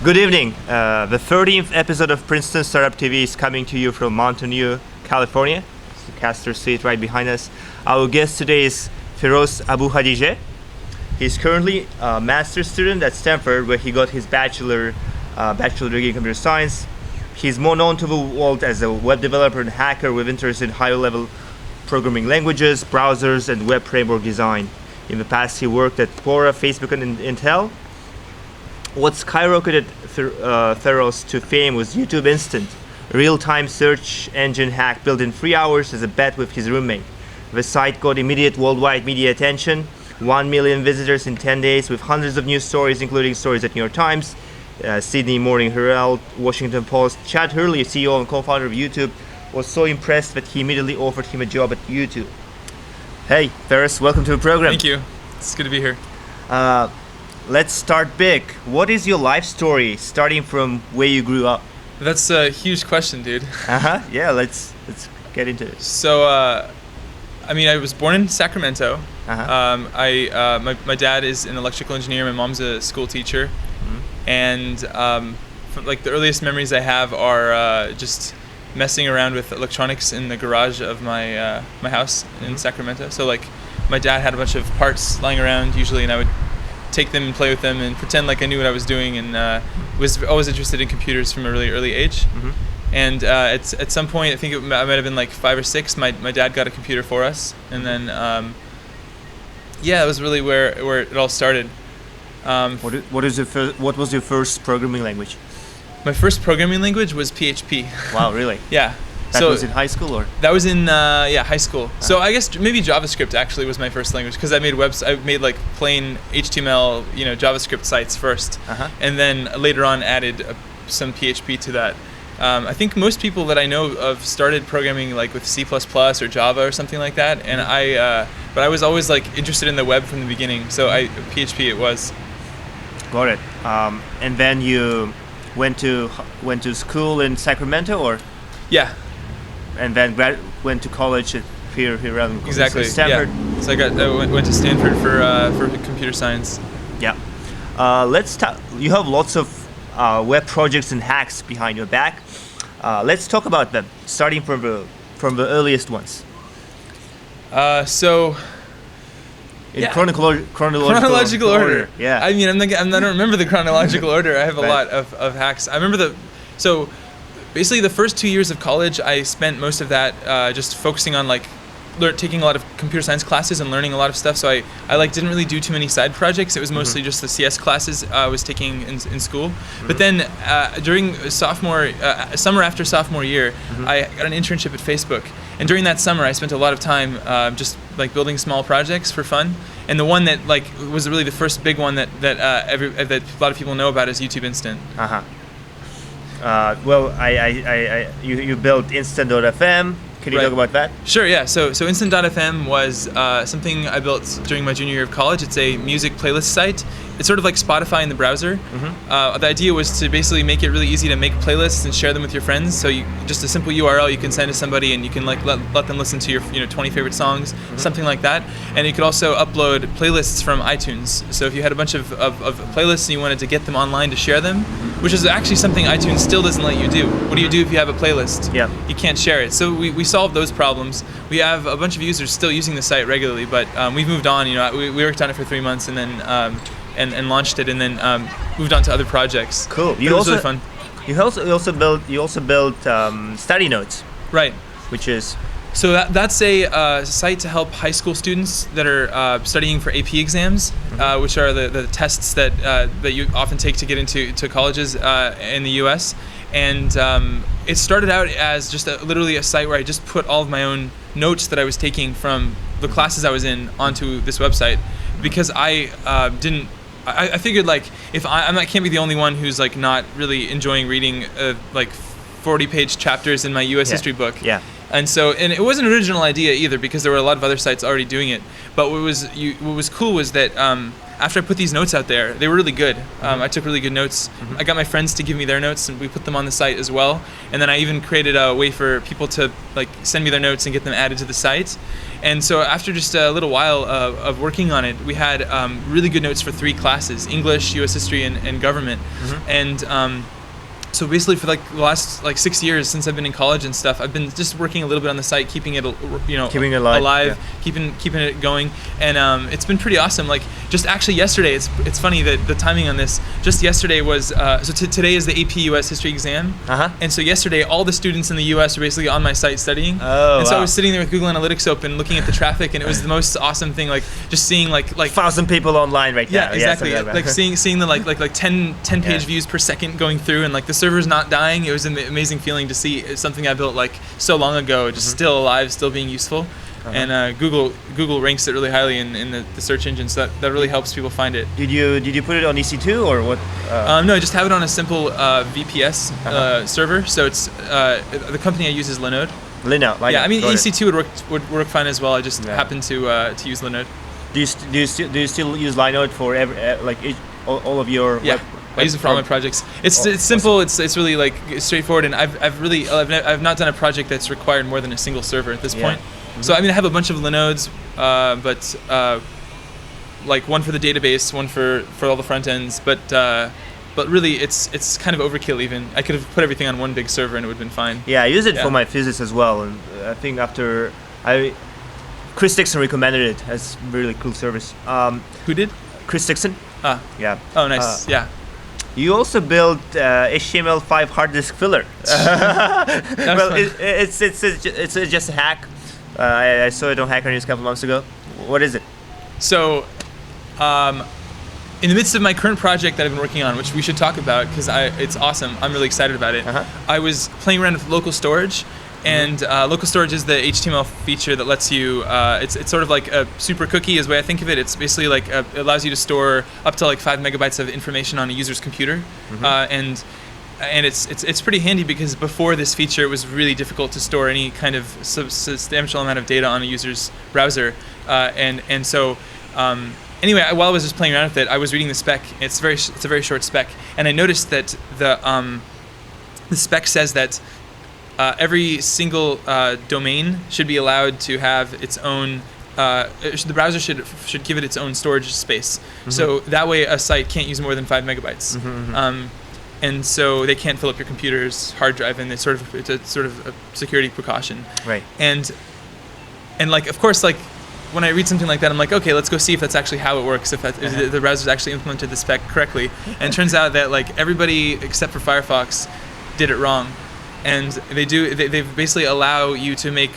Good evening. The 13th episode of Princeton Startup TV is coming to you from Mountain View, California. It's the Castor Seat right behind us. Our guest today is Feross Aboukhadijeh. He's currently a master's student at Stanford, where he got his bachelor degree in computer science. He's more known to the world as a web developer and hacker with interest in higher-level programming languages, browsers, and web framework design. In the past, he worked at Kora, Facebook, and Intel. What skyrocketed Feross to fame was YouTube Instant, a real-time search engine hack built in 3 hours as a bet with his roommate. The site got immediate worldwide media attention, 1 million visitors in 10 days, with hundreds of news stories, including stories at New York Times, Sydney Morning Herald, Washington Post. Chad Hurley, CEO and co-founder of YouTube, was so impressed that he immediately offered him a job at YouTube. Hey, Feross, welcome to the program. Thank you. It's good to be here. Let's start big. What is your life story, starting from where you grew up? That's a huge question, dude. Yeah, let's get into it. So, I was born in Sacramento. My dad is an electrical engineer. My mom's a school teacher. And from, the earliest memories I have are just messing around with electronics in the garage of my house in Sacramento. So, my dad had a bunch of parts lying around usually, and I would take them and play with them and pretend like I knew what I was doing, and was always interested in computers from a really early age. And at some point, I think I might have been 5 or 6, my dad got a computer for us, and then that was really where it all started. What was your first programming language? My first programming language was PHP. Wow, really? Yeah. That was in high school, or? That was in high school. So I guess maybe JavaScript actually was my first language, because I made plain HTML, JavaScript sites first, and then later on added some PHP to that. I think most people that I know of started programming with C++ or Java or something like that, and but I was always interested in the web from the beginning. So PHP it was. Got it. And then you went to school in Sacramento, or? Yeah. And then went to college at here around Stanford. Yeah. So I went to Stanford for computer science. Yeah. Let's talk. You have lots of web projects and hacks behind your back. Let's talk about them, starting from the earliest ones. In chronological order. Yeah. I don't remember the chronological order. I have a lot of hacks. I remember basically the first 2 years of college, I spent most of that just focusing on taking a lot of computer science classes and learning a lot of stuff. So I didn't really do too many side projects. It was mostly just the CS classes I was taking in school. But then during summer after sophomore year, I got an internship at Facebook. And during that summer, I spent a lot of time just building small projects for fun. And the one that was really the first big one that a lot of people know about is YouTube Instant. You built Instant.fm. Can you talk about that? Sure, yeah. So Instant.fm was something I built during my junior year of college. It's a music playlist site. It's sort of like Spotify in the browser. The idea was to basically make it really easy to make playlists and share them with your friends. So just a simple URL you can send to somebody, and you can let them listen to your 20 favorite songs, something like that. And you could also upload playlists from iTunes. So if you had a bunch of playlists and you wanted to get them online to share them, which is actually something iTunes still doesn't let you do. What do you do if you have a playlist? Yeah. You can't share it. So we solved those problems. We have a bunch of users still using the site regularly, but we've moved on. We worked on it for 3 months, and then and launched it, and then moved on to other projects. Cool. It was really fun. You also built study notes. Right. Which is. So that's a site to help high school students that are studying for AP exams, which are the tests that you often take to get into colleges in the U.S. And it started out as just literally a site where I just put all of my own notes that I was taking from the classes I was in onto this website, because I figured if I can't be the only one who's not really enjoying reading 40-page chapters in my U.S. history book. Yeah. And it wasn't an original idea either, because there were a lot of other sites already doing it. But what was cool was that after I put these notes out there, they were really good. I took really good notes. I got my friends to give me their notes, and we put them on the site as well. And then I even created a way for people to like send me their notes and get them added to the site. And so after just a little while of working on it, we had really good notes for 3 classes: English, U.S. history, and government. And so basically for like the last like 6 years since I've been in college and stuff, I've been just working a little bit on the site, keeping it keeping it alive, keeping it going, and it's been pretty awesome. Like just actually yesterday, it's funny that the timing on this. Just yesterday was today is the AP US history exam, and so yesterday all the students in the US were basically on my site studying. So I was sitting there with Google Analytics open, looking at the traffic, and it was the most awesome thing. Like just seeing like 1,000 people online right now. Yeah, exactly. Like seeing the like 10 page views per second going through, and like the server's not dying. It was an amazing feeling to see something I built like so long ago just still alive, still being useful. And Google ranks it really highly in the search engine, so that really helps people find it. Did you put it on EC2 or what? No, I just have it on a simple VPS server. So it's the company I use is Linode. Linode. Yeah, I mean EC2 would work fine as well. I just happen to use Linode. Do you still use Linode for all of your web? I use it for all my projects. It's simple. It's really like straightforward, and I've not done a project that's required more than a single server at this point. So I mean I have a bunch of Linodes, but like one for the database, one for all the front ends, but really it's kind of overkill. Even I could have put everything on one big server and it would have been fine. Yeah, I use it for my physics as well, and I think Chris Dixon recommended it as a really cool service. Who did? Chris Dixon. Yeah. Oh, nice. Yeah. You also built HTML5 hard disk filler. Well, it's just a hack. I saw it on Hacker News a couple months ago. What is it? So, in the midst of my current project that I've been working on, which we should talk about because it's awesome. I'm really excited about it. I was playing around with local storage. And local storage is the HTML feature that lets you, it's sort of like a super cookie is the way I think of it. It's basically like, it allows you to store up to like 5 megabytes of information on a user's computer. And it's pretty handy because before this feature, it was really difficult to store any kind of substantial amount of data on a user's browser. And so, anyway, while I was just playing around with it, I was reading the spec. It's a very short spec. And I noticed that the spec says that every single domain should be allowed to have its own. The browser should give it its own storage space, so that way a site can't use more than 5 megabytes, and so they can't fill up your computer's hard drive, and it's sort of a security precaution. Right. And like of course like when I read something like that, I'm like, okay, let's go see if that's actually how it works, if the browser's actually implemented the spec correctly. And it turns out that like everybody except for Firefox did it wrong. And they basically allow you to make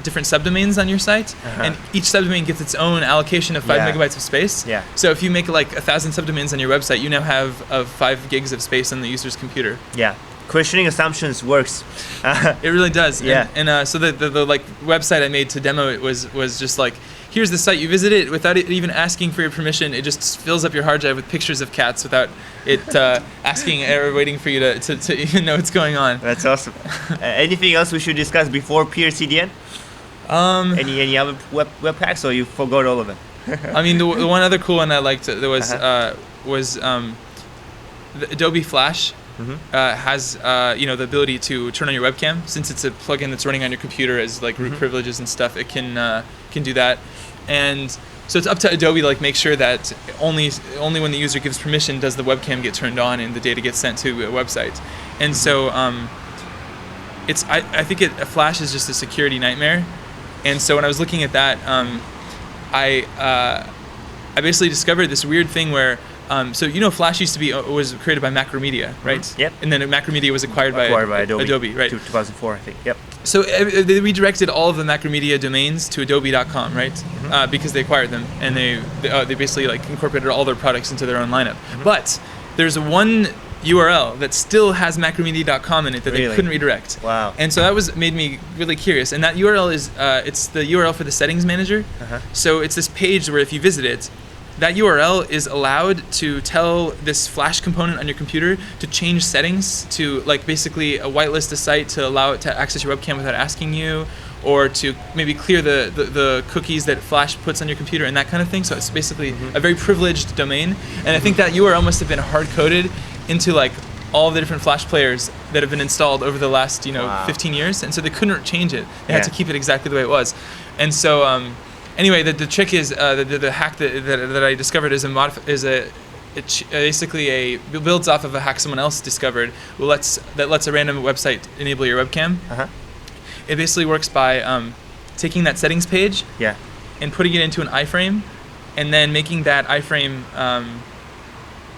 different subdomains on your site, and each subdomain gets its own allocation of 5 megabytes of space. Yeah. So if you make like 1,000 subdomains on your website, you now have 5 gigs of space on the user's computer. Yeah. Questioning assumptions works. It really does. Yeah. And so the like website I made to demo it was just like, here's the site, you visit it without it even asking for your permission. It just fills up your hard drive with pictures of cats without it asking or waiting for you to even know what's going on. That's awesome. Anything else we should discuss before PRCDN? Any other web hacks, or you forgot all of them? I mean, the one other cool one I liked was the Adobe Flash. Has the ability to turn on your webcam. Since it's a plugin that's running on your computer as like root privileges and stuff, it can do that. And so it's up to Adobe to like make sure that only when the user gives permission does the webcam get turned on and the data gets sent to a website. And so I think Flash is just a security nightmare. And so when I was looking at that, I basically discovered this weird thing where Flash used to was created by Macromedia, right? Yep. And then Macromedia was acquired by Adobe, right? 2004, I think. Yep. So they redirected all of the Macromedia domains to Adobe.com, right? Because they acquired them, and they basically like incorporated all their products into their own lineup. But there's one URL that still has Macromedia.com in it that they couldn't redirect. Wow. And so that made me really curious. And that URL is it's the URL for the settings manager. So it's this page where if you visit it, that URL is allowed to tell this Flash component on your computer to change settings to like basically whitelist a site to allow it to access your webcam without asking you, or to maybe clear the cookies that Flash puts on your computer and that kind of thing. So it's basically a very privileged domain. And I think that URL must have been hard-coded into like all the different Flash players that have been installed over the last 15 years. And so they couldn't change it. They had to keep it exactly the way it was. And so anyway, the trick is the hack that I discovered basically builds off of a hack someone else discovered that lets a random website enable your webcam. It basically works by taking that settings page and putting it into an iframe, and then making that iframe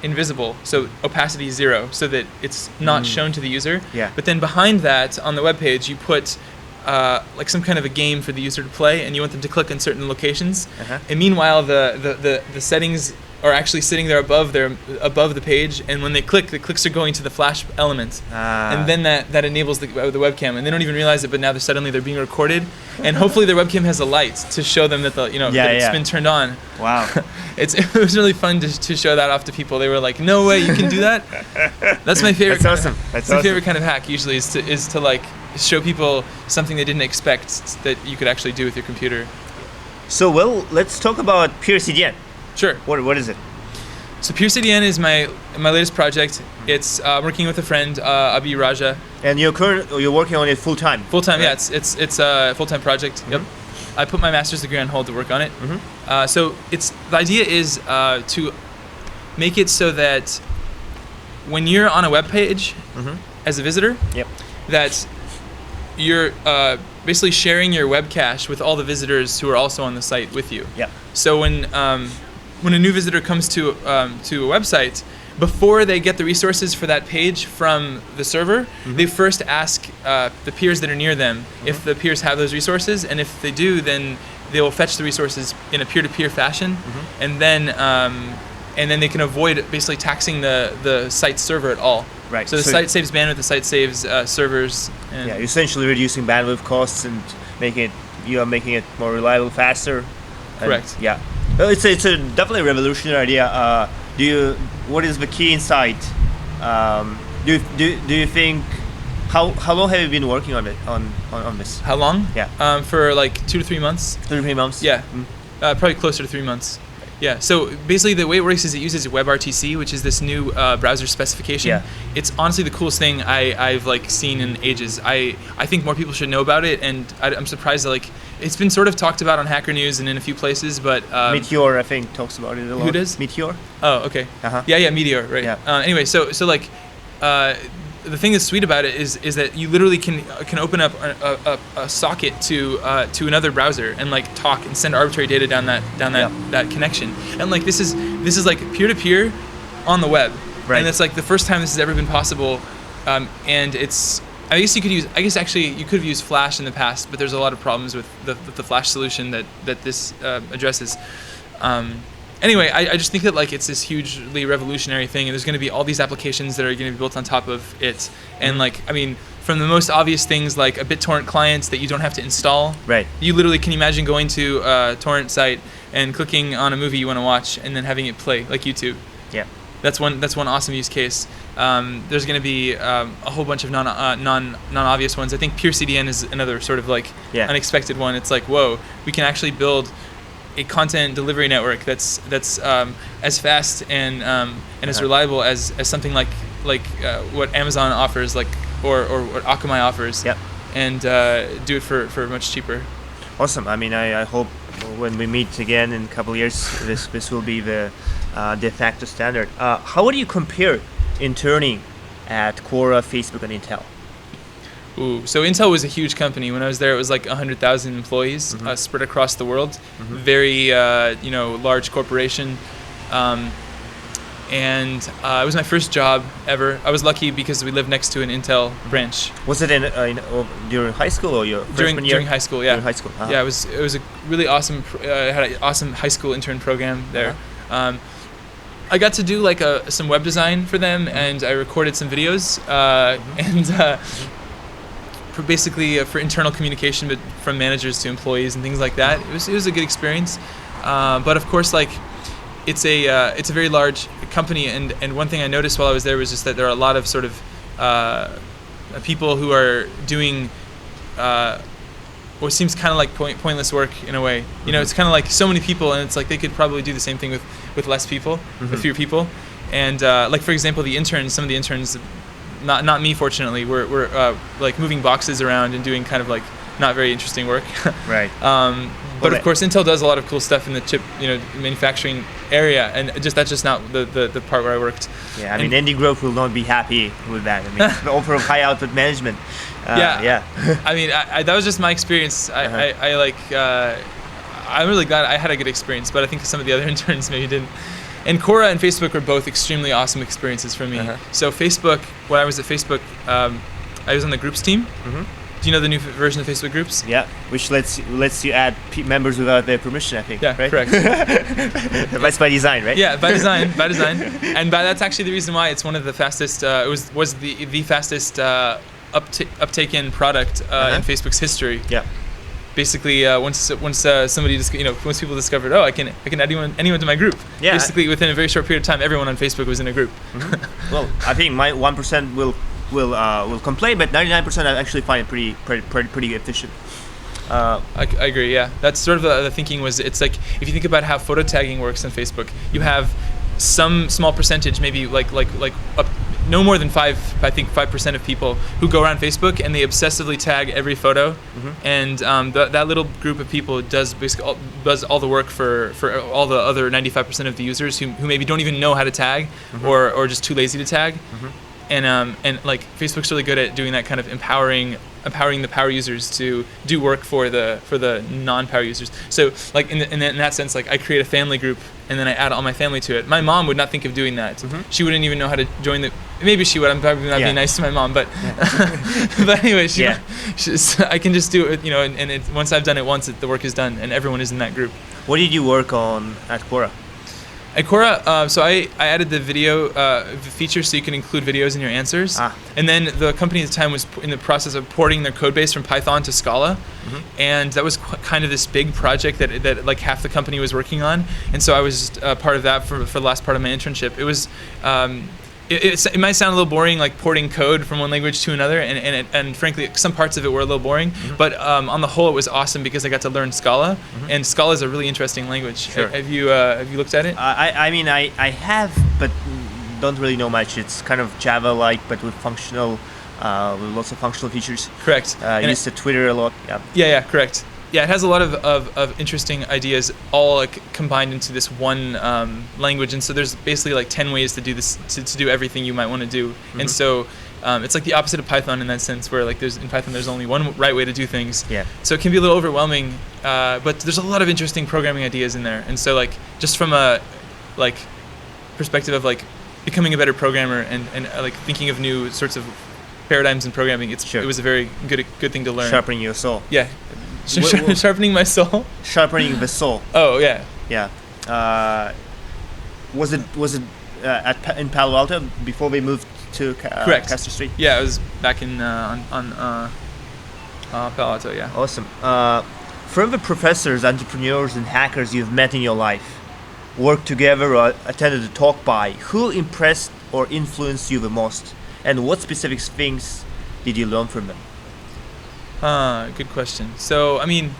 invisible, so opacity 0, so that it's not shown to the user. But then behind that, on the web page, you put like some kind of a game for the user to play, and you want them to click on certain locations. And meanwhile, the settings are actually sitting there above the page, and when they click, the clicks are going to the Flash element, and then that enables the webcam, and they don't even realize it, but now they're being recorded, and hopefully their webcam has a light to show them that that it's been turned on. Wow. It was really fun to show that off to people. They were like, "No way, you can do that." That's my favorite. That's awesome. That's my favorite kind of hack. Usually is to like show people something they didn't expect that you could actually do with your computer. So let's talk about PureCDN. Sure. What is it? So PureCDN is my latest project. It's working with a friend, Abi Raja. And you're working on it full time. Full time, yeah. It's a full time project. Yep. I put my master's degree on hold to work on it. So the idea is to make it so that when you're on a web page as a visitor, that you're basically sharing your web cache with all the visitors who are also on the site with you. So when a new visitor comes to a website, before they get the resources for that page from the server, they first ask the peers that are near them if the peers have those resources, and if they do, then they will fetch the resources in a peer-to-peer fashion, and then they can avoid basically taxing the site's server at all. Right. So the site saves bandwidth, the site saves servers. And essentially reducing bandwidth costs and making it more reliable, faster. Correct. Yeah. It's a definitely revolutionary idea. What is the key insight? Do you think how long have you been working on it on this? How long? Yeah. For like 2 to 3 months. 2 to 3 months. Yeah. Probably closer to 3 months. Yeah. So basically, the way it works is it uses WebRTC, which is this new browser specification. Yeah. It's honestly the coolest thing I've like seen in ages. I think more people should know about it, and I'm surprised that it's been sort of talked about on Hacker News and in a few places, but Meteor I think talks about it a lot. Who does? Meteor. Oh, okay. Yeah, Meteor, right? Yeah. Anyway, so the thing that's sweet about it is that you literally can open up a socket to another browser and like talk and send arbitrary data down that connection, and like this is like peer to peer on the web, and it's like the first time this has ever been possible, and it's. I guess you could have used Flash in the past, but there's a lot of problems with the Flash solution that this addresses. Anyway, I just think that like it's this hugely revolutionary thing, and there's going to be all these applications that are going to be built on top of it, and like I mean, from the most obvious things like a BitTorrent client that you don't have to install. Right. You literally can imagine going to a torrent site and clicking on a movie you want to watch, and then having it play like YouTube. Yeah. That's one awesome use case. There's going to be a whole bunch of non-obvious ones. I think PureCDN is another sort of like unexpected one. It's like, whoa, we can actually build a content delivery network that's as fast and as reliable as something like what Amazon offers, or what Akamai offers. Yep. And do it for much cheaper. Awesome. I mean, I hope when we meet again in a couple of years, this will be the de facto standard. How would you compare interning at Kora, Facebook, and Intel? Ooh, so Intel was a huge company. When I was there, it was like 100,000 employees spread across the world. Very, large corporation. And it was my first job ever. I was lucky because we lived next to an Intel branch. Was it during high school or your freshman year? During high school, yeah. During high school. Yeah, it was a really awesome. Had an awesome high school intern program there. I got to do like some web design for them, and I recorded some videos, basically for internal communication, but from managers to employees and things like that. It was a good experience, but of course, like it's a very large company, and one thing I noticed while I was there was just that there are a lot of sort of people who are doing what seems kind of like pointless work in a way. You know, it's kind of like so many people, and it's like they could probably do the same thing with less people, with fewer people. And like for example, some of the interns, not me fortunately, were like moving boxes around and doing kind of like not very interesting work. Right. But of course, Intel does a lot of cool stuff in the chip, manufacturing area, and that's just not the part where I worked. Yeah, I mean, Andy Grove will not be happy with that. I mean, the offer of high output management. Yeah. I mean, that was just my experience. I'm really glad I had a good experience, but I think some of the other interns maybe didn't. And Kora and Facebook were both extremely awesome experiences for me. So Facebook, when I was at Facebook, I was on the groups team. Do you know the new version of Facebook groups? Yeah, which lets you add members without their permission, I think. Yeah, right? correct. That's by design, right? Yeah, by design. And that's actually the reason why it's one of the fastest. It was the fastest uptaken product in Facebook's history. Yeah. Basically, once somebody once people discovered, I can add anyone to my group. Yeah. Basically, within a very short period of time, everyone on Facebook was in a group. Well, I think my 1% will complain, but 99% I actually find it pretty efficient. I agree. Yeah, that's sort of the thinking. Was it's like if you think about how photo tagging works on Facebook, you have some small percentage, maybe like no more than 5% of people who go around Facebook and they obsessively tag every photo, and that little group of people does basically does all the work for all the other 95% of the users who maybe don't even know how to tag or just too lazy to tag. And like Facebook's really good at doing that kind of empowering the power users to do work for the non-power users. So like in that sense, like I create a family group and then I add all my family to it. My mom would not think of doing that. She wouldn't even know how to join the. Maybe she would. I'm probably not being nice to my mom, but but anyway, I can just do it, and once I've done it once, the work is done, and everyone is in that group. What did you work on at Kora? At Kora, so I added the video feature so you can include videos in your answers. And then the company at the time was in the process of porting their code base from Python to Scala. And that was kind of this big project that like half the company was working on. And so I was part of that for the last part of my internship. It was it might sound a little boring, like porting code from one language to another, and frankly, some parts of it were a little boring. But on the whole, it was awesome because I got to learn Scala, and Scala is a really interesting language. Sure. Have you looked at it? I mean, I have, but don't really know much. It's kind of Java-like, but with functional, with lots of functional features. Correct. I used to Twitter a lot. Yeah, correct. Yeah, it has a lot of interesting ideas all like combined into this one language, and so there's basically like 10 ways to do this to do everything you might want to do. And so it's like the opposite of Python in that sense, where like in Python there's only one right way to do things. Yeah. So it can be a little overwhelming, but there's a lot of interesting programming ideas in there. And so like just from a like perspective of like becoming a better programmer and like thinking of new sorts of paradigms in programming, it was a very good thing to learn. Sharpening your soul. Yeah. Sharpening my soul. Sharpening the soul. Oh yeah. Yeah. Was it in Palo Alto before we moved to Castro Street? Yeah, it was back in on Palo Alto. Yeah. Awesome. From the professors, entrepreneurs, and hackers you've met in your life, worked together or attended a talk by, who impressed or influenced you the most, and what specific things did you learn from them? Good question. So, I mean,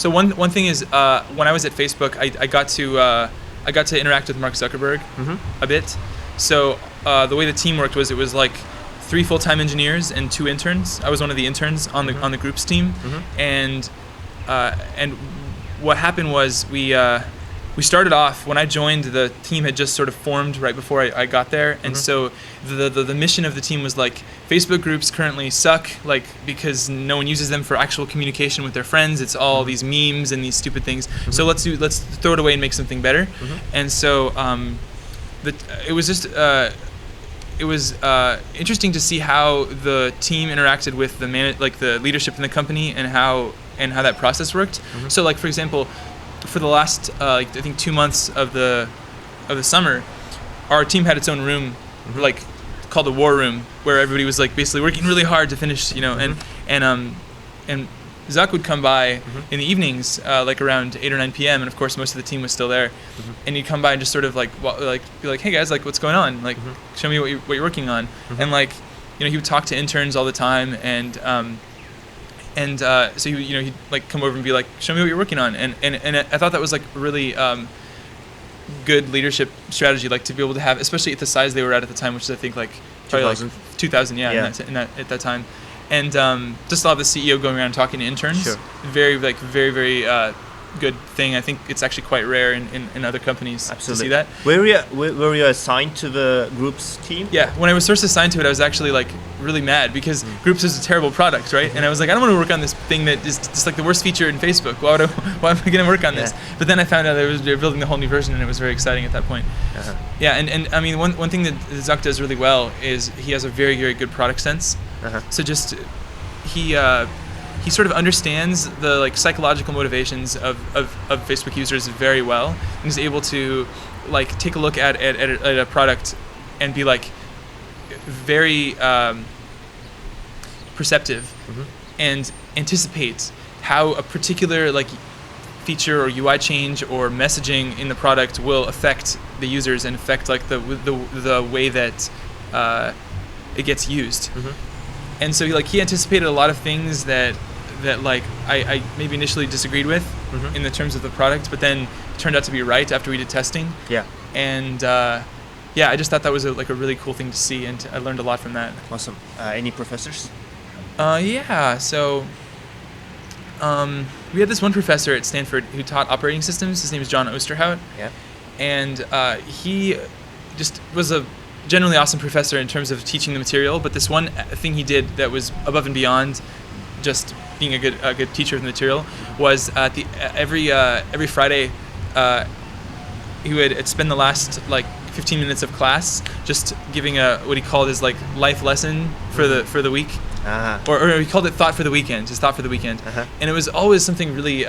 one thing is when I was at Facebook, I got to interact with Mark Zuckerberg a bit. So the way the team worked was it was like 3 full-time engineers and 2 interns. I was one of the interns on the groups team, and what happened was we started off, when I joined, the team had just sort of formed right before I got there, and so the mission of the team was like, Facebook groups currently suck, like because no one uses them for actual communication with their friends. It's all these memes and these stupid things. So let's throw it away and make something better. And so it was just it was interesting to see how the team interacted with the leadership in the company and how that process worked. So like for example, for the last I think 2 months of the summer, our team had its own room, like called the war room, where everybody was like basically working really hard to finish, and Zuck would come by in the evenings, like around 8 or 9 p.m. and of course most of the team was still there, and he'd come by and just sort of like be like, hey guys, like what's going on, like show me what you're working on, and like he would talk to interns all the time, and And so he'd like come over and be like, show me what you're working on. And I thought that was like really good leadership strategy, like to be able to have, especially at the size they were at the time, which is I think like probably 2000, yeah. At that time. And just saw the CEO going around talking to interns. Sure. Very good thing. I think it's actually quite rare in other companies. Absolutely. To see that. Were you assigned to the Groups team? Yeah, when I was first assigned to it, I was actually like really mad because Groups is a terrible product, right? And I was like, I don't want to work on this thing that is just like the worst feature in Facebook. Why am I going to work on this? But then I found out they were building the whole new version, and it was very exciting at that point. Uh-huh. Yeah, and I mean, one thing that Zuck does really well is he has a very, very good product sense. Uh-huh. So just he sort of understands the like psychological motivations of Facebook users very well, and is able to like take a look at a product and be like very perceptive and anticipate how a particular like feature or UI change or messaging in the product will affect the users and affect like the way that it gets used. And so he anticipated a lot of things that like I maybe initially disagreed with in the terms of the product, but then turned out to be right after we did testing. Yeah. And I just thought that was a really cool thing to see, and I learned a lot from that. Awesome. Any professors? So we had this one professor at Stanford who taught operating systems. His name is John Osterhout. Yeah. And he just was a generally awesome professor in terms of teaching the material, but this one thing he did that was above and beyond just being a good teacher of the material was every Friday he would spend the last like 15 minutes of class just giving what he called his like life lesson for the week. Or he called it thought for the weekend, his thought for the weekend. And it was always something really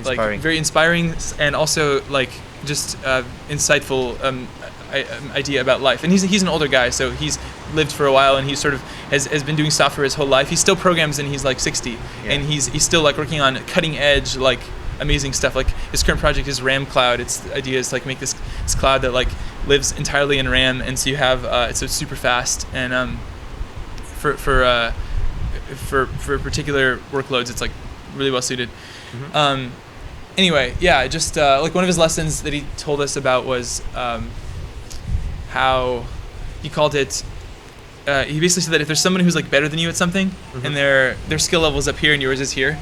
like very inspiring and also like just insightful idea about life. And he's an older guy, so he's lived for a while, and he sort of has been doing software his whole life. He still programs, and he's like 60, and he's still like working on cutting edge like amazing stuff. Like his current project is RAM Cloud. Its idea is to like make this cloud that like lives entirely in RAM, and so you have it's super fast, and for particular workloads, it's like really well suited. Anyway, just like one of his lessons that he told us about was how he called it. He basically said that if there's someone who's like better than you at something, and their skill level is up here and yours is here,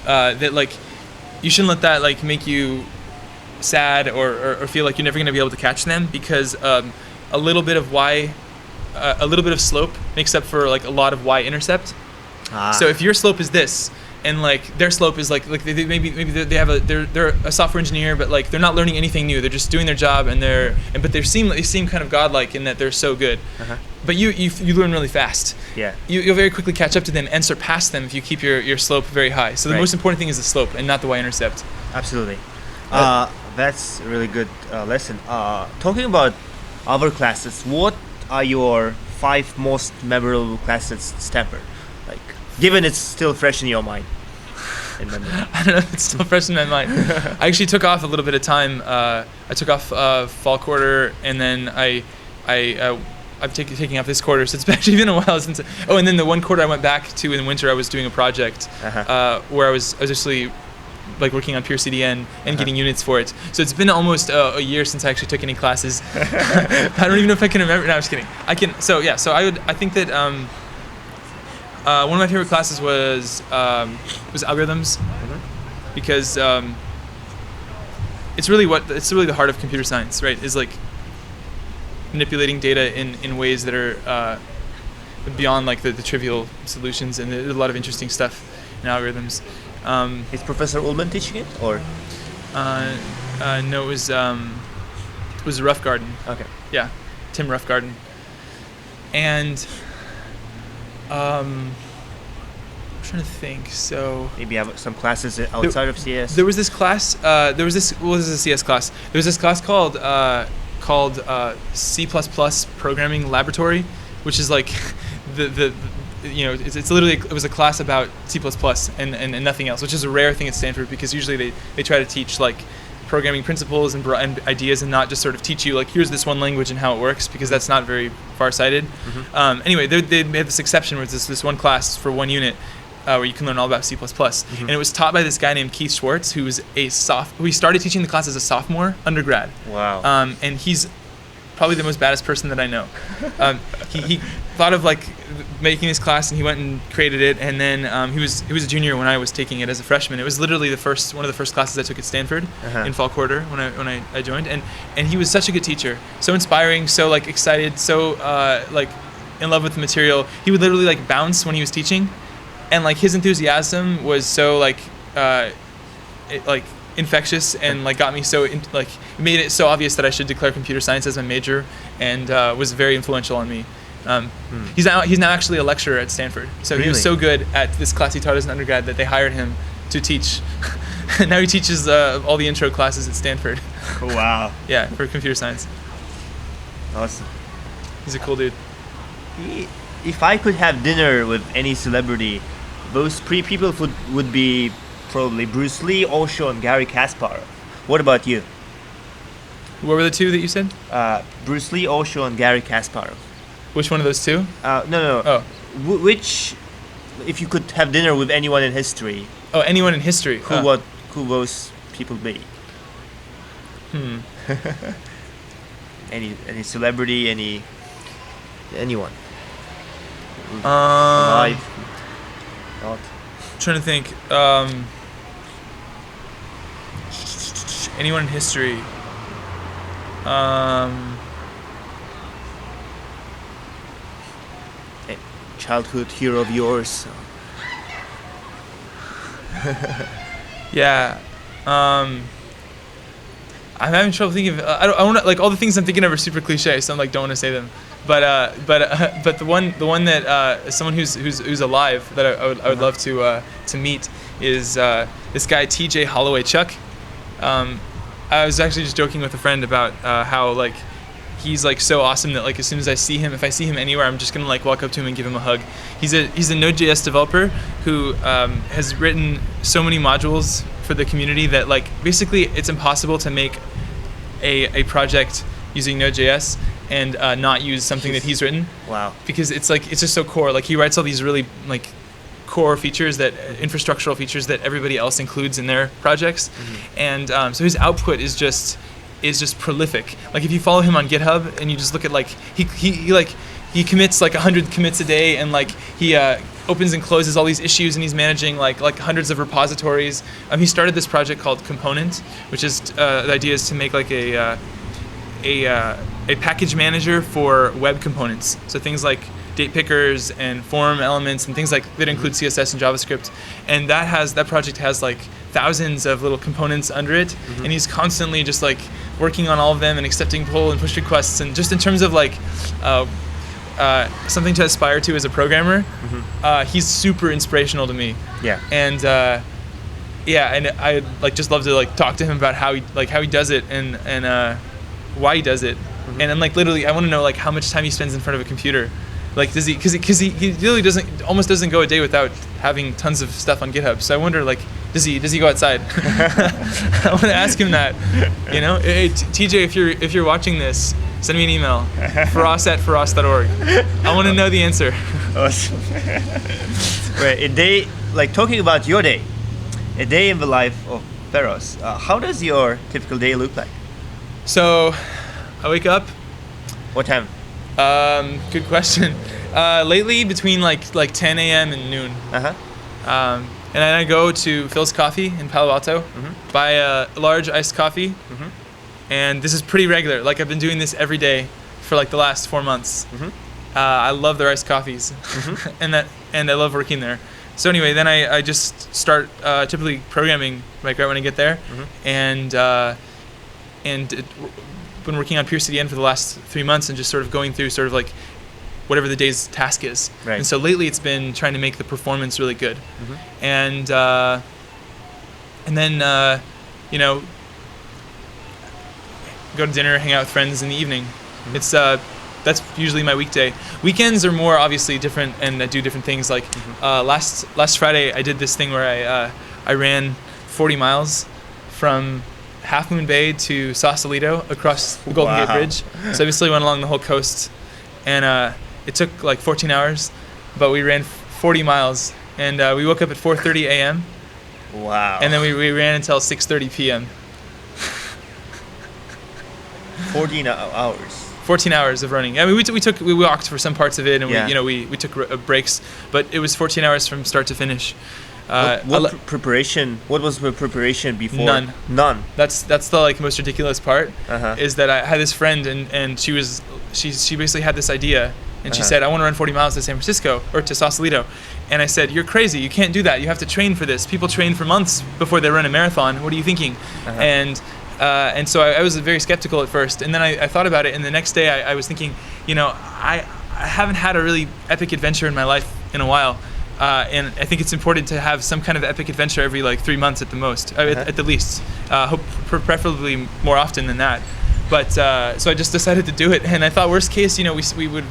that like you shouldn't let that like make you sad or feel like you're never going to be able to catch them, because a little bit of slope makes up for like a lot of y-intercept. So if your slope is this, and like their slope is like they maybe they're a software engineer, but like they're not learning anything new. They're just doing their job, but they seem kind of godlike in that they're so good. But you learn really fast. Yeah. You'll very quickly catch up to them and surpass them if you keep your slope very high. So the most important thing is the slope and not the y-intercept. Absolutely. That's a really good lesson. Talking about other classes, what are your 5 most memorable classes at Stanford? Like, given it's still fresh in your mind. I don't know if it's still fresh in my mind. I actually took off a little bit of time. I took off fall quarter, and then I'm taking off this quarter, so it's actually been a while since. And then the one quarter I went back to in winter, I was doing a project where I was actually like working on pure CDN and getting units for it. So it's been almost a year since I actually took any classes. I don't even know if I can remember. No, I'm just kidding. I can. So yeah. So I think that one of my favorite classes was algorithms, because it's really the heart of computer science, right? Is like manipulating data in ways that are beyond like the trivial solutions, and there's a lot of interesting stuff in algorithms. Is Professor Ullman teaching it, or? No, it was Roughgarden. Okay. Yeah, Tim Roughgarden. And I'm trying to think. So maybe have some classes outside of CS. There was this class. This is a CS class. There was this class called C++ Programming Laboratory, which is like it's literally, it was a class about C++ and nothing else, which is a rare thing at Stanford, because usually they try to teach like programming principles and ideas, and not just sort of teach you like here's this one language and how it works, because that's not very far-sighted. Anyway, they had this exception where it's this one class for one unit, where you can learn all about C++. And it was taught by this guy named Keith Schwartz, who was he started teaching the class as a sophomore undergrad. Wow. And he's probably the most baddest person that I know. He thought of like making this class, and he went and created it. And then he was a junior when I was taking it as a freshman. It was literally one of the first classes I took at Stanford in fall quarter when I joined. And he was such a good teacher, so inspiring, so like excited, so like in love with the material. He would literally like bounce when he was teaching, and like his enthusiasm was so like infectious, and like got me so like made it so obvious that I should declare computer science as my major, and was very influential on me. He's now actually a lecturer at Stanford. So Really? He was so good at this class he taught as an undergrad that they hired him to teach. Now he teaches all the intro classes at Stanford. Wow. Yeah, for computer science. Awesome. He's a cool dude. If I could have dinner with any celebrity, those three people would be probably Bruce Lee, Osho, and Gary Kasparov. What about you? What were the two that you said? Bruce Lee, Osho, and Gary Kasparov. Which one of those two? No. Oh. Which, if you could have dinner with anyone in history, Oh, anyone in history. who those people be? Any celebrity, anyone. Alive. Not. Trying to think. Anyone in history. A childhood hero of yours. Yeah. I'm having trouble thinking of. I want to like all the things I'm thinking of are super cliche, so I'm like don't want to say them. But the one that someone who's alive that I would love to meet is this guy T.J. Holloway Chuck. I was actually just joking with a friend about how like he's like so awesome that like as soon as I see him, if I see him anywhere, I'm just gonna like walk up to him and give him a hug. He's a Node.js developer who has written so many modules for the community that like basically it's impossible to make a project using Node.js and not use something that he's written. Wow. Because it's just so core. Like he writes all these really like core features that infrastructural features that everybody else includes in their projects, and so his output is just prolific. Like if you follow him on GitHub and you just look at like he commits like 100 commits a day, and like he opens and closes all these issues, and he's managing like hundreds of repositories. He started this project called Component, which is the idea is to make like a package manager for web components. So things like date pickers and form elements and things like that include CSS and JavaScript. And that project has like thousands of little components under it. And he's constantly just like working on all of them and accepting pull and push requests. And just in terms of like something to aspire to as a programmer, he's super inspirational to me. Yeah. And and I like just love to like talk to him about how he does it and why he does it. And then like literally I want to know like how much time he spends in front of a computer. Like does he because he really almost doesn't go a day without having tons of stuff on GitHub. So I wonder like does he go outside? I want to ask him that. You know, hey TJ, if you're watching this, send me an email. Feross@feross.org. I want to know the answer. Awesome. Right, a day like talking about your day, a day in the life of Feross. How does your typical day look like? So, I wake up. What time? Good question. Lately, between like 10 a.m. and noon. And then I go to Phil's Coffee in Palo Alto, buy a large iced coffee, and this is pretty regular. Like I've been doing this every day for like the last 4 months. I love their iced coffees, and I love working there. So anyway, then I just start typically programming like right when I get there, and been working on Pure CDN for the last 3 months and just sort of going through sort of like whatever the day's task is. Right. And so lately it's been trying to make the performance really good. And then you know, go to dinner, hang out with friends in the evening. It's that's usually my weekday. Weekends are more obviously different, and I do different things. Like last Friday I did this thing where I ran 40 miles from Half Moon Bay to Sausalito across the Golden Gate Bridge. So I basically went along the whole coast, and it took like 14 hours, but we ran 40 miles And we woke up at 4:30 a.m. Wow. And then we ran until 6:30 p.m. 14 hours. 14 hours of running. I mean, we walked for some parts of it, and Yeah. we took breaks, but it was 14 hours from start to finish. What preparation? What was the preparation before? None. That's the like most ridiculous part. Is that I had this friend, and she basically had this idea, and she said, I want to run 40 miles to San Francisco or to Sausalito. And I said, you're crazy. You can't do that. You have to train for this. People train for months before they run a marathon. What are you thinking? And so I was very skeptical at first. And then I thought about it. And the next day I was thinking, I haven't had a really epic adventure in my life in a while. And I think it's important to have some kind of epic adventure every like 3 months at the most, at the least. Preferably more often than that. But so I just decided to do it, and I thought worst case, we would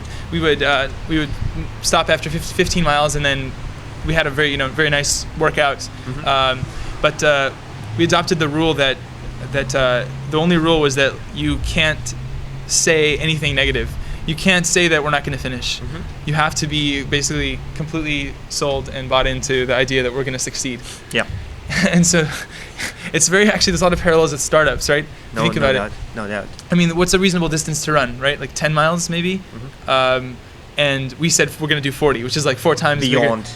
stop after 15 miles, and then we had a very nice workout. But we adopted the rule that the only rule was that you can't say anything negative. You can't say that we're not going to finish. You have to be basically completely sold and bought into the idea that we're going to succeed. Yeah. And so it's there's a lot of parallels with startups, right? No doubt. I mean, what's a reasonable distance to run, right? Like 10 miles maybe? And we said we're going to do 40, which is like 4 times beyond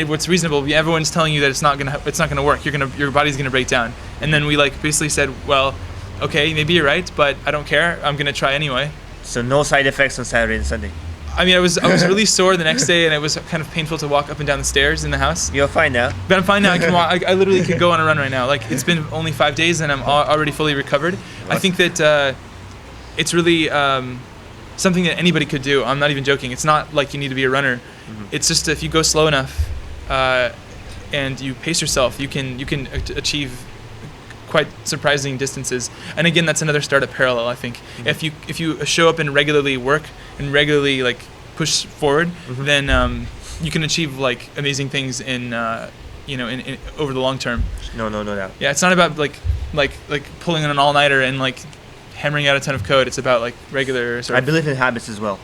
what's reasonable. Everyone's telling you that it's not going to work. Your body's going to break down. And then we basically said, well, okay, maybe you're right, but I don't care. I'm going to try anyway. So no side effects on Saturday and Sunday. I mean, I was really sore the next day, and it was kind of painful to walk up and down the stairs in the house. You're fine now. But I'm fine now. I can walk. I literally could go on a run right now. Like, it's been only 5 days, and I'm already fully recovered. I think that it's really something that anybody could do. I'm not even joking. It's not like you need to be a runner. It's just if you go slow enough and you pace yourself, you can achieve quite surprising distances. And again, that's another startup parallel, I think. If you show up and regularly work and regularly like push forward, then you can achieve like amazing things in over the long term. No doubt. Yeah, it's not about like pulling an all-nighter and like hammering out a ton of code. It's about like regular I believe in habits as well.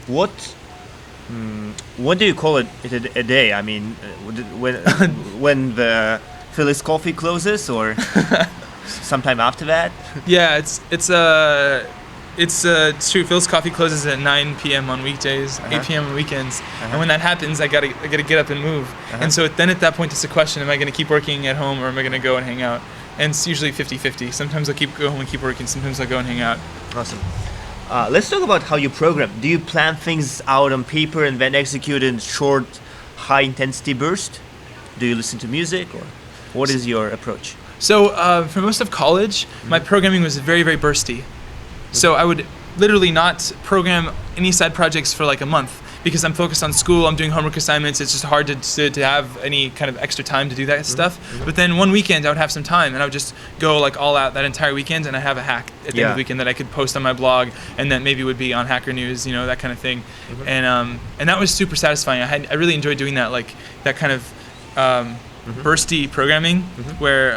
What do you call it a day? I mean, when the Phillies coffee closes, or sometime after that? Yeah, it's true. Phil's Coffee closes at 9 p.m. on weekdays, 8 p.m. on weekends, and when that happens, I gotta get up and move. And so then at that point, it's a question: am I gonna keep working at home, or am I gonna go and hang out? And it's usually 50-50. Sometimes I'll go home and keep working. Sometimes I'll go and hang out. Awesome. Let's talk about how you program. Do you plan things out on paper and then execute in short, high-intensity bursts? Do you listen to music, or what is your approach? So for most of college, my programming was very, very bursty. So I would literally not program any side projects for like a month because I'm focused on school, I'm doing homework assignments, it's just hard to have any kind of extra time to do that stuff. But then one weekend I would have some time and I would just go like all out that entire weekend, and I have a hack at the end of the weekend that I could post on my blog and that maybe would be on Hacker News, that kind of thing. And that was super satisfying. I really enjoyed doing that, like that kind of bursty programming where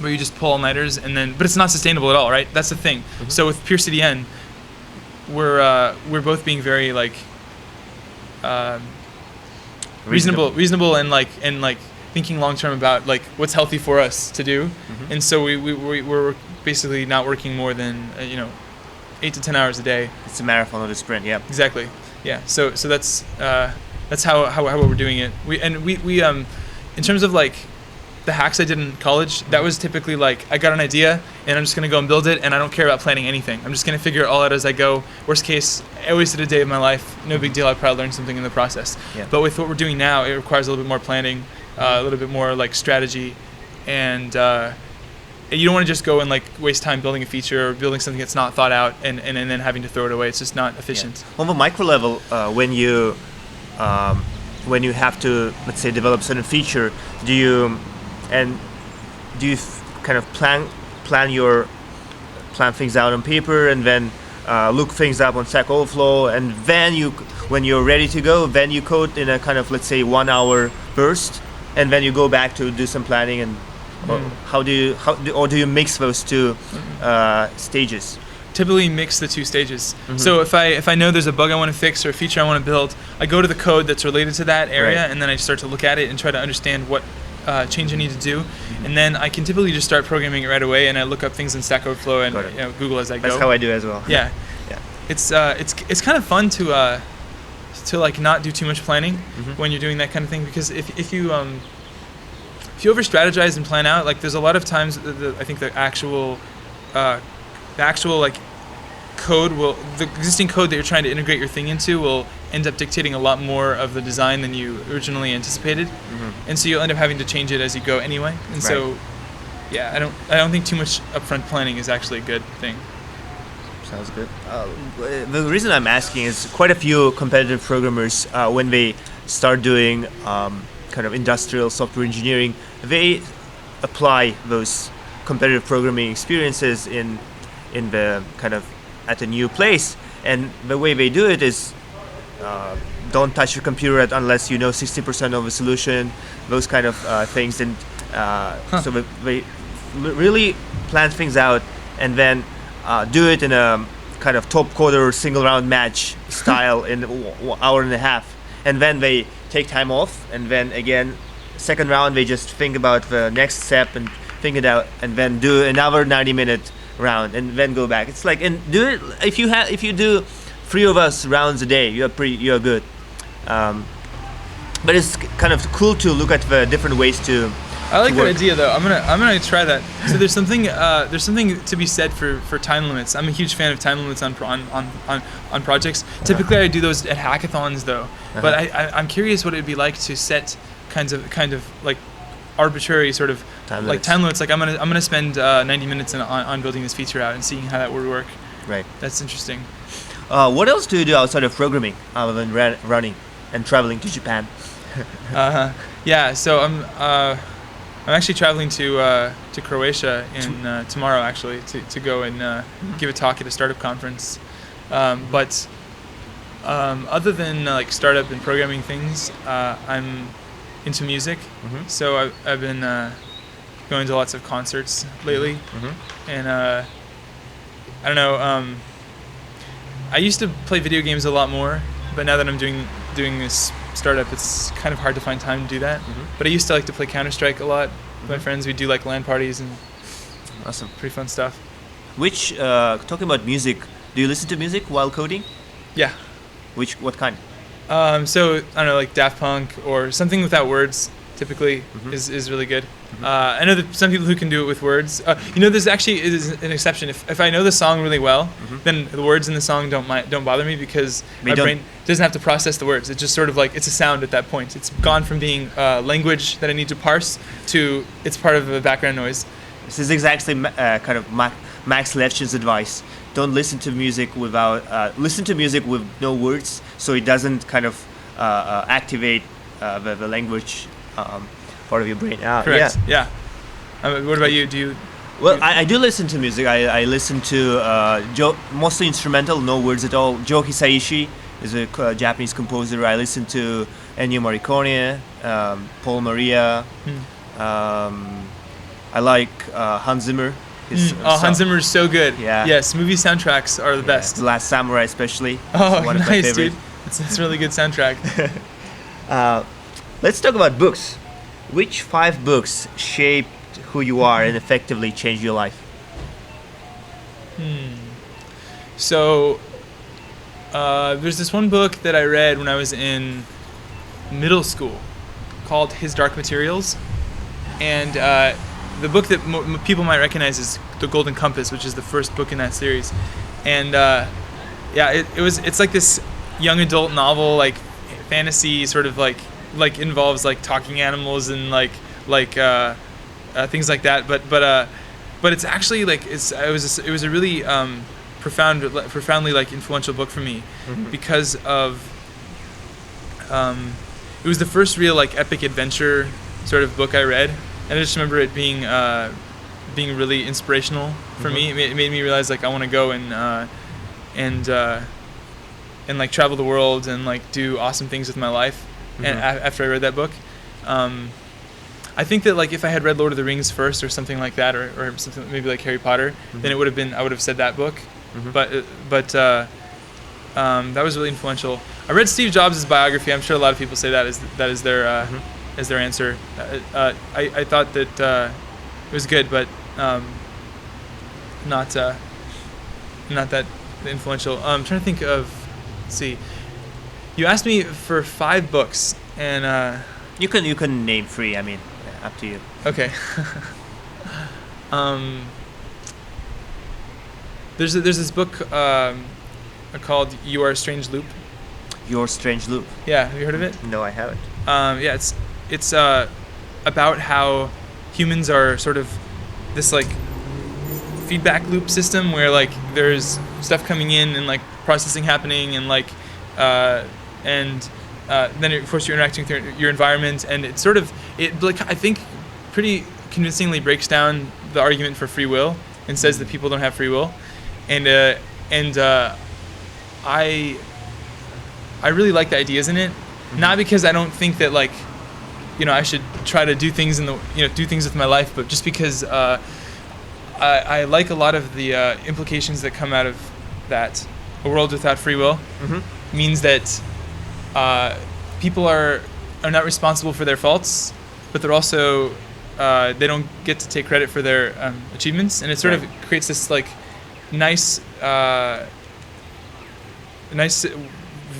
you just pull all-nighters but it's not sustainable at all, right? That's the thing. So with Pure CDN, we're both being very like reasonable and like thinking long term about like what's healthy for us to do. And so we're basically not working more than 8 to 10 hours a day. It's a marathon or a sprint. Yeah, exactly. Yeah, so that's how we're doing it. We in terms of like the hacks I did in college, that was typically like I got an idea and I'm just gonna go and build it, and I don't care about planning anything. I'm just gonna figure it all out as I go. Worst case, I wasted a day of my life. No big deal. I probably learned something in the process. Yeah. But with what we're doing now, it requires a little bit more planning, a little bit more like strategy, and you don't want to just go and like waste time building a feature or building something that's not thought out and then having to throw it away. It's just not efficient. On the micro level, when you have to, let's say, develop a certain feature, do you kind of plan things out on paper and then look things up on Stack Overflow, and then when you're ready to go, then you code in a kind of, let's say, 1 hour burst, and then you go back to do some planning, and or do you mix those two stages? typically mix the two stages. So if I know there's a bug I want to fix or a feature I want to build, I go to the code that's related to that area, and then I start to look at it and try to understand what change I need to do, and then I can typically just start programming it right away, and I look up things in Stack Overflow and Google as I go. That's how I do as well. Yeah. It's kind of fun to like not do too much planning when you're doing that kind of thing, because if you over strategize and plan out, like there's a lot of times I think the actual like code the existing code that you're trying to integrate your thing into will end up dictating a lot more of the design than you originally anticipated, and so you'll end up having to change it as you go anyway. And so, yeah, I don't think too much upfront planning is actually a good thing. Sounds good. The reason I'm asking is quite a few competitive programmers, when they start doing kind of industrial software engineering, they apply those competitive programming experiences in the kind of at a new place, and the way they do it is don't touch your computer unless you know 60% of the solution, those kind of things, and so they really plan things out and then do it in a kind of top quarter single round match style in an hour and a half, and then they take time off, and then again second round they just think about the next step and think it out, and then do another 90-minute round and then go back. It's like, and do it if you do 3 of us rounds a day, you're good. But it's kind of cool to look at the different ways to. I like that idea though. I'm gonna try that. So there's something to be said for time limits. I'm a huge fan of time limits on projects. Typically I do those at hackathons though. But I'm curious what it'd be like to set kind of like arbitrary sort of time limits. Like I'm gonna spend 90 minutes on building this feature out and seeing how that would work. Right. That's interesting. What else do you do outside of programming other than running and traveling to Japan? Yeah. So I'm actually traveling to Croatia in tomorrow actually to go and give a talk at a startup conference. But other than like startup and programming things, I'm into music. So I've been going to lots of concerts lately, and I don't know. I used to play video games a lot more, but now that I'm doing this startup, it's kind of hard to find time to do that. But I used to like to play Counter-Strike a lot with my friends. We'd do like LAN parties and awesome, pretty fun stuff. Which talking about music, do you listen to music while coding? Yeah. What kind? So I don't know, like Daft Punk or something without words. Typically is really good. I know that some people who can do it with words. There's actually is an exception. If I know the song really well, then the words in the song don't bother me, because my brain doesn't have to process the words. It's just sort of like it's a sound at that point. It's gone from being language that I need to parse to it's part of the background noise. This is exactly kind of Max Levchin's advice. Don't listen to music listen to music with no words, so it doesn't kind of activate the language part of your brain. Correct. Yeah. What about you? Do you? Well, I do listen to music. I listen to mostly instrumental, no words at all. Joe Hisaishi is a Japanese composer. I listen to Ennio Morricone, Paul Maria. I like Hans Zimmer. Hans Zimmer is so good. Yeah. Yes, movie soundtracks are the best. The Last Samurai, especially. Oh, one of my nice, favorite. dude. It's a really good soundtrack. Let's talk about books. Which 5 books shaped who you are and effectively changed your life? So, there's this one book that I read when I was in middle school called His Dark Materials. And the book that people might recognize is The Golden Compass, which is the first book in that series. And it's like this young adult novel, like fantasy, sort of like involves like talking animals and like things like that. But it's actually like it was a really profoundly like influential book for me, because of it was the first real like epic adventure sort of book I read, and I just remember it being really inspirational for me. It made me realize like I want to go and like travel the world and like do awesome things with my life. And after I read that book, I think that like if I had read Lord of the Rings first or something like that, or something maybe like Harry Potter, then I would have said that book. but that was really influential. I read Steve Jobs' biography. I'm sure a lot of people say that is their as their answer. I thought that it was good, but not that influential. I'm trying to think of. Let's see. You asked me for 5 books, and you can name 3. I mean, up to you. Okay. There's this book called "Your Strange Loop." Your Strange Loop. Yeah, have you heard of it? No, I haven't. Yeah, it's about how humans are sort of this like feedback loop system where like there's stuff coming in and like processing happening and like then of course you're interacting with your environment, and it's sort of like I think pretty convincingly breaks down the argument for free will and says that people don't have free will, and I really like the ideas in it, not because I don't think that like I should try to do things do things with my life, but just because I like a lot of the implications that come out of that. A world without free will means that people are not responsible for their faults, but they're also they don't get to take credit for their achievements, and it sort of creates this like nice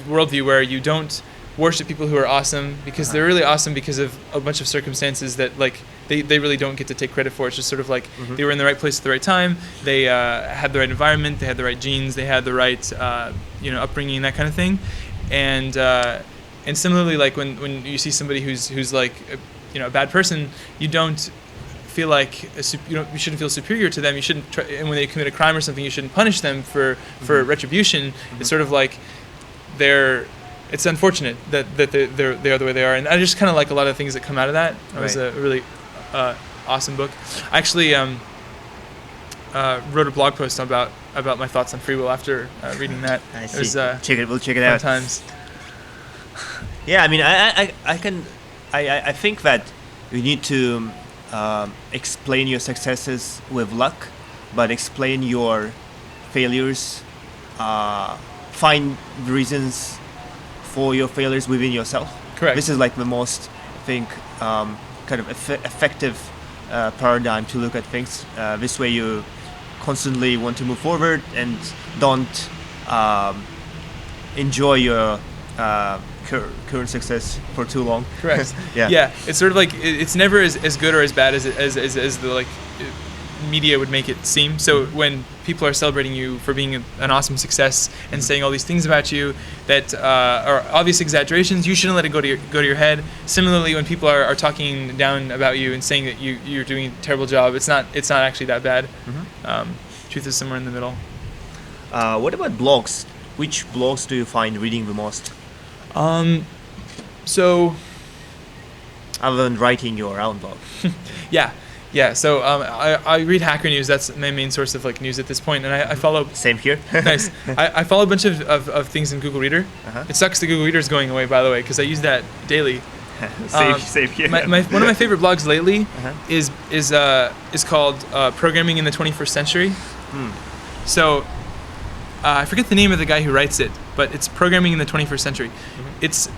worldview where you don't worship people who are awesome because they're really awesome because of a bunch of circumstances that like they really don't get to take credit for. It's just sort of like they were in the right place at the right time, they had the right environment, they had the right genes, they had the right upbringing, that kind of thing, and similarly like when you see somebody who's like a bad person, you don't feel like you shouldn't feel superior to them. You shouldn't try, and when they commit a crime or something, you shouldn't punish them for retribution. It's sort of like it's unfortunate that they are the way they are, and I just kind of like a lot of things that come out of that. It was a really awesome book. I actually wrote a blog post about my thoughts on free will after reading that. I see. We'll check it out. Times. Yeah, I mean, I think that you need to explain your successes with luck, but explain your failures. Find the reasons for your failures within yourself. Correct. This is like the most, I think, kind of effective paradigm to look at things. This way you constantly want to move forward and don't enjoy your current success for too long. Correct. Yeah. It's sort of like it's never as good or as bad as the like media would make it seem. So when people are celebrating you for being an awesome success and saying all these things about you that are obvious exaggerations, you shouldn't let it go to your head. Similarly, when people are talking down about you and saying that you're doing a terrible job, it's not actually that bad. Truth is somewhere in the middle. What about blogs? Which blogs do you find reading the most? So other than writing your own blog. Yeah. So I read Hacker News. That's my main source of like news at this point, and I follow. Same here. Nice. I follow a bunch of things in Google Reader. It sucks the Google Reader is going away, by the way, because I use that daily. Same here. One of my favorite blogs lately is called Programming in the 21st Century. So I forget the name of the guy who writes it, but it's Programming in the 21st Century. It's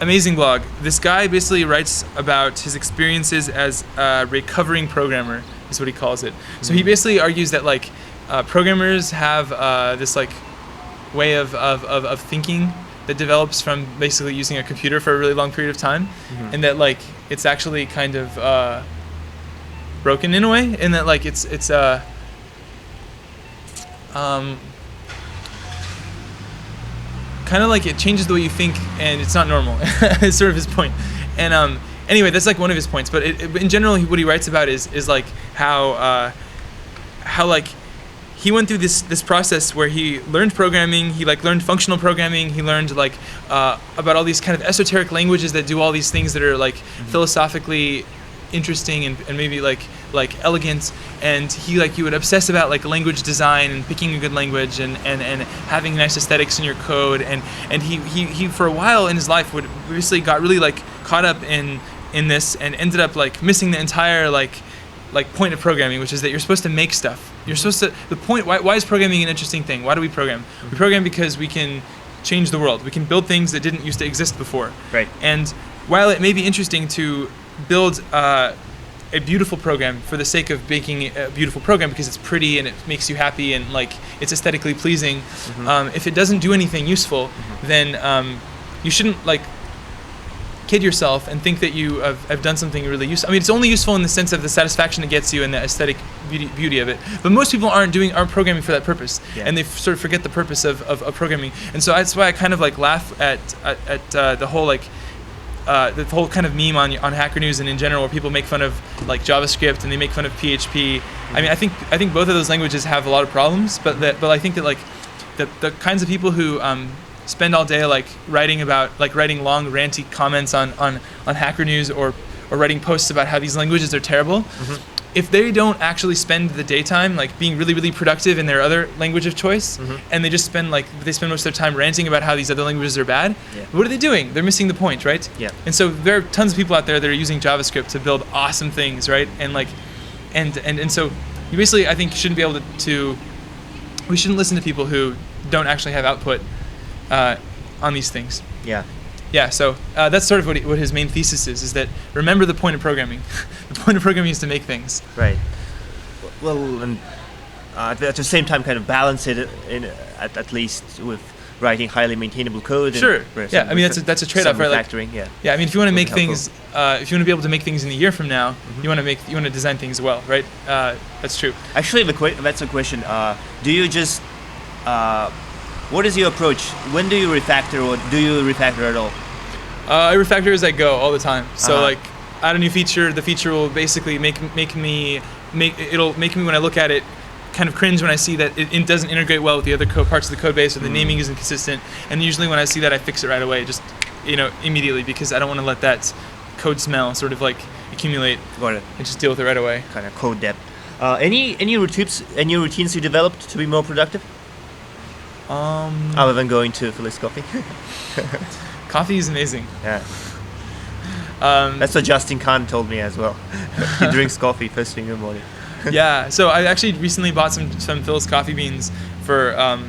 amazing blog. This guy basically writes about his experiences as a recovering programmer, is what he calls it. So he basically argues that like programmers have this like way of thinking that develops from basically using a computer for a really long period of time, and that like it's actually kind of broken in a way, and that like it's kind of like it changes the way you think, and it's not normal. Is sort of his point. And anyway, that's like one of his points. But in general, what he writes about is like how like he went through this process where he learned programming. He like learned functional programming. He learned like about all these kind of esoteric languages that do all these things that are like philosophically interesting and maybe like elegant, and he would obsess about like language design and picking a good language and having nice aesthetics in your code, and he for a while in his life would basically got really like caught up in this and ended up like missing the entire like point of programming, which is that you're supposed to make stuff. You're supposed to. The point. Why is programming an interesting thing? Why do we program? We program because we can change the world. We can build things that didn't used to exist before. Right. And while it may be interesting to build a beautiful program for the sake of making a beautiful program because it's pretty and it makes you happy and like it's aesthetically pleasing, if it doesn't do anything useful, then you shouldn't like kid yourself and think that you have done something really useful. I mean, it's only useful in the sense of the satisfaction it gets you and the aesthetic beauty of it. But most people aren't programming for that purpose, and they sort of forget the purpose of programming. And so that's why I kind of like laugh at the whole like the whole kind of meme on Hacker News and in general, where people make fun of like JavaScript and they make fun of PHP. I mean, I think both of those languages have a lot of problems, but I think that like the kinds of people who spend all day like writing long ranty comments on Hacker News or writing posts about how these languages are terrible. If they don't actually spend the daytime like being really, really productive in their other language of choice, and they just spend most of their time ranting about how these other languages are bad, what are they doing? They're missing the point, right? Yeah. And so there are tons of people out there that are using JavaScript to build awesome things, right? And like, and so you basically, I think, shouldn't be able to we shouldn't listen to people who don't actually have output on these things. Yeah. Yeah, so that's sort of what his main thesis is that remember the point of programming. The point of programming is to make things. Right. Well, and at the same time kind of balance it at least with writing highly maintainable code. Sure. Yeah, I mean, that's a trade-off, right? Refactoring, yeah, I mean, if you want to make things, if you want to be able to make things in a year from now, you want to design things well, right? That's true. Actually, that's a question. Do you just what is your approach? When do you refactor, or do you refactor at all? I refactor as I go all the time. So like, add a new feature. The feature will basically make me when I look at it, kind of cringe when I see that it doesn't integrate well with the other parts of the code base, or the naming isn't consistent. And usually when I see that, I fix it right away, just immediately, because I don't want to let that code smell sort of like accumulate. Got it. And just deal with it right away. Kind of code depth. Any routines you developed to be more productive? Other than going to Phillies coffee. Coffee is amazing. Yeah. That's what Justin Khan told me as well. He drinks coffee first thing in the morning. Yeah. So I actually recently bought some Phillies coffee beans for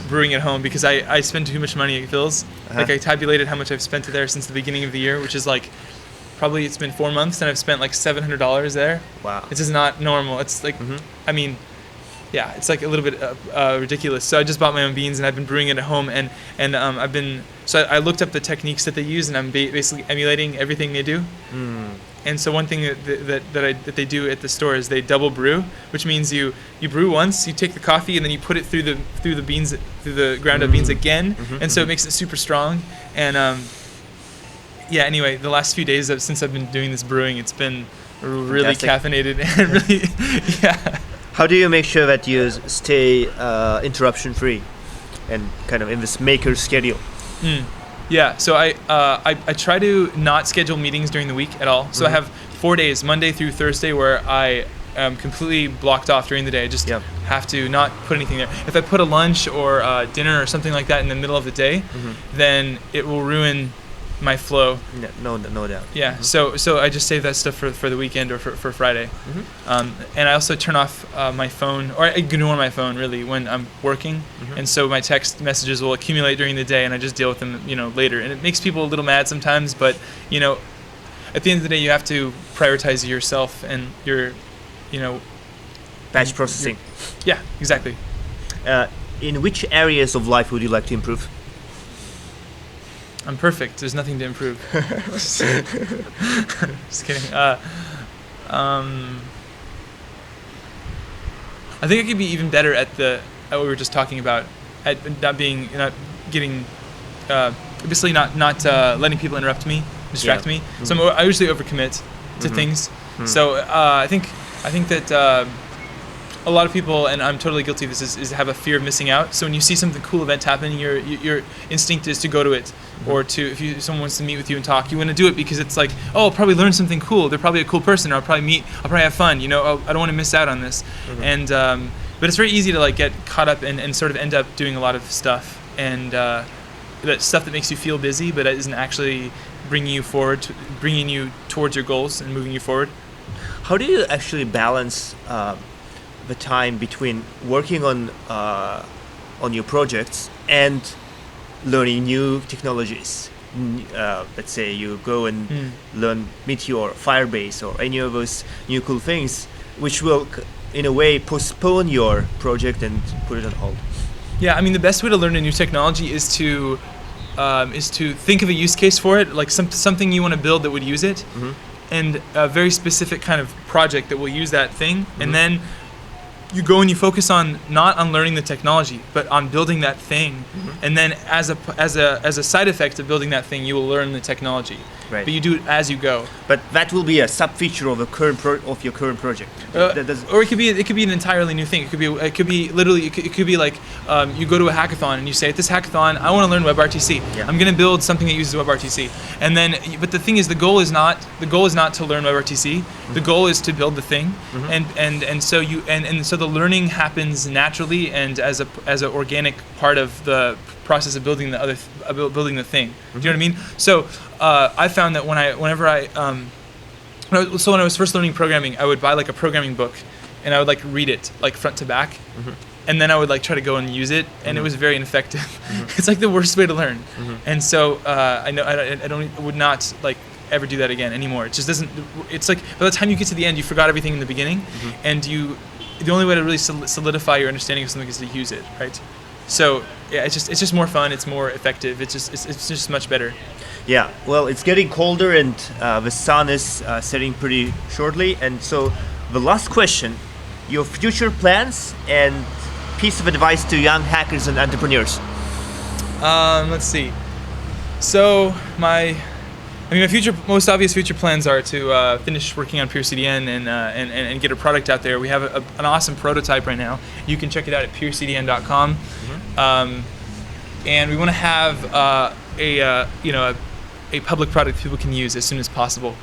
brewing at home, because I spend too much money at Phillies. Like, I tabulated how much I've spent there since the beginning of the year, which is like probably it's been 4 months, and I've spent like $700 there. Wow. It's just not normal. It's like I mean. Yeah, it's like a little bit ridiculous. So I just bought my own beans, and I've been brewing it at home, and I looked up the techniques that they use, and I'm basically emulating everything they do. And so one thing that they do at the store is they double brew, which means you brew once, you take the coffee, and then you put it through the beans, through the ground up beans again, and so it makes it super strong. And yeah, anyway, the last few days since I've been doing this brewing, it's been really caffeinated and really yeah. How do you make sure that you stay interruption free and kind of in this maker schedule? Yeah, so I try to not schedule meetings during the week at all. So I have 4 days, Monday through Thursday, where I am completely blocked off during the day. I just have to not put anything there. If I put a lunch or dinner or something like that in the middle of the day, then it will ruin my flow. No doubt. Yeah. So I just save that stuff for the weekend or for Friday. And I also turn off my phone, or I ignore my phone really when I'm working. And so my text messages will accumulate during the day, and I just deal with them later. And it makes people a little mad sometimes, but at the end of the day, you have to prioritize yourself and your batch processing. Yeah, exactly. In which areas of life would you like to improve? I'm perfect. There's nothing to improve. Just kidding. I think I could be even better at what we were just talking about, at not getting, basically not letting people interrupt me, distract me. So I usually overcommit to things. So I think that a lot of people, and I'm totally guilty of this, is have a fear of missing out. So when you see something cool event happening, your instinct is to go to it, or if someone wants to meet with you and talk, you want to do it because it's like, oh, I'll probably learn something cool. They're probably a cool person, or I'll probably have fun. I don't want to miss out on this. And but it's very easy to like get caught up and sort of end up doing a lot of stuff, and that stuff that makes you feel busy, but isn't actually bringing you forward, bringing you towards your goals and moving you forward. How do you actually balance the time between working on your projects and learning new technologies? Let's say you go and learn Meteor, Firebase, or any of those new cool things, which will, in a way, postpone your project and put it on hold. Yeah, I mean, the best way to learn a new technology is to think of a use case for it, like something you want to build that would use it, and a very specific kind of project that will use that thing, and then you go and you focus on not on learning the technology, but on building that thing, and then as a side effect of building that thing, you will learn the technology. Right. But you do it as you go. But that will be a sub feature of your current project. Or it could be an entirely new thing. It could be literally like you go to a hackathon and you say, at this hackathon I want to learn WebRTC. Yeah. I'm going to build something that uses WebRTC. And then, but the thing is, the goal is not to learn WebRTC. The goal is to build the thing. And so the learning happens naturally and as an organic part of the process of building building the thing. Do you know what I mean? So I found that when I was first learning programming, I would buy like a programming book, and I would like read it like front to back, and then I would like try to go and use it, and it was very ineffective. It's like the worst way to learn, and so I would not like ever do that again anymore. It just doesn't. It's like by the time you get to the end, you forgot everything in the beginning, and the only way to really solidify your understanding of something is to use it, right? So yeah, it's just more fun. It's more effective. It's just much better. Yeah. Well, it's getting colder and the sun is setting pretty shortly. And so the last question: your future plans and piece of advice to young hackers and entrepreneurs. Let's see. So my most obvious future plans are to finish working on PureCDN and get a product out there. We have an awesome prototype right now. You can check it out at purecdn.com. And we want to have a public product people can use as soon as possible.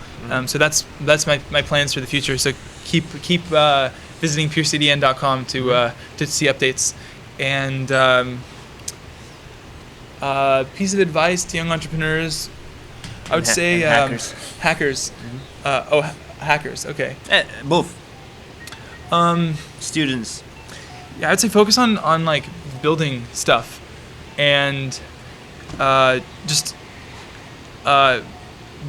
So that's my plans for the future. So keep visiting purecdn.com to see updates. And piece of advice to young entrepreneurs, I would say hackers. Hackers. Hackers. Okay. Both. Students. Yeah, I'd say focus on like building stuff, and just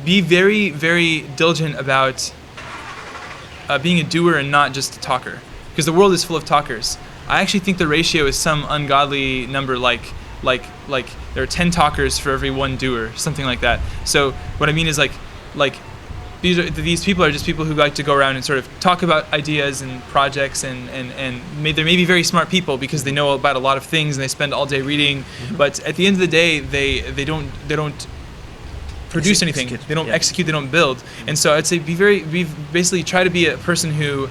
be very, very diligent about being a doer and not just a talker, because the world is full of talkers. I actually think the ratio is some ungodly number, like there are 10 talkers for every one doer, something like that. So what I mean is like these people are just people who like to go around and sort of talk about ideas and projects, and they may be very smart people because they know about a lot of things and they spend all day reading, but at the end of the day they don't produce anything. They don't execute. They don't build. And so I'd say basically try to be a person who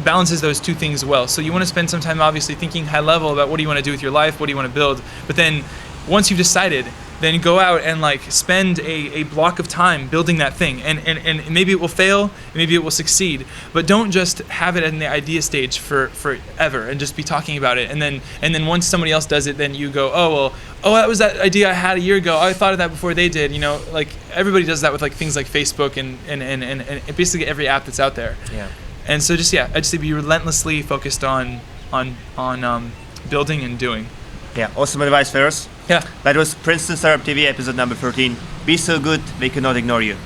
balances those two things well. So you want to spend some time obviously thinking high level about what do you want to do with your life, what do you want to build, but then once you've decided, then go out and like spend a block of time building that thing, and maybe it will fail, maybe it will succeed, but don't just have it in the idea stage forever and just be talking about it, and then once somebody else does it, then you go, that was that idea I had a year ago, I thought of that before they did, like everybody does that with like things like Facebook and basically every app that's out there. Yeah. And so I'd say be relentlessly focused on building and doing. Yeah, awesome advice, Feross. Yeah. That was Princeton Startup TV episode number 13. Be so good, they cannot ignore you.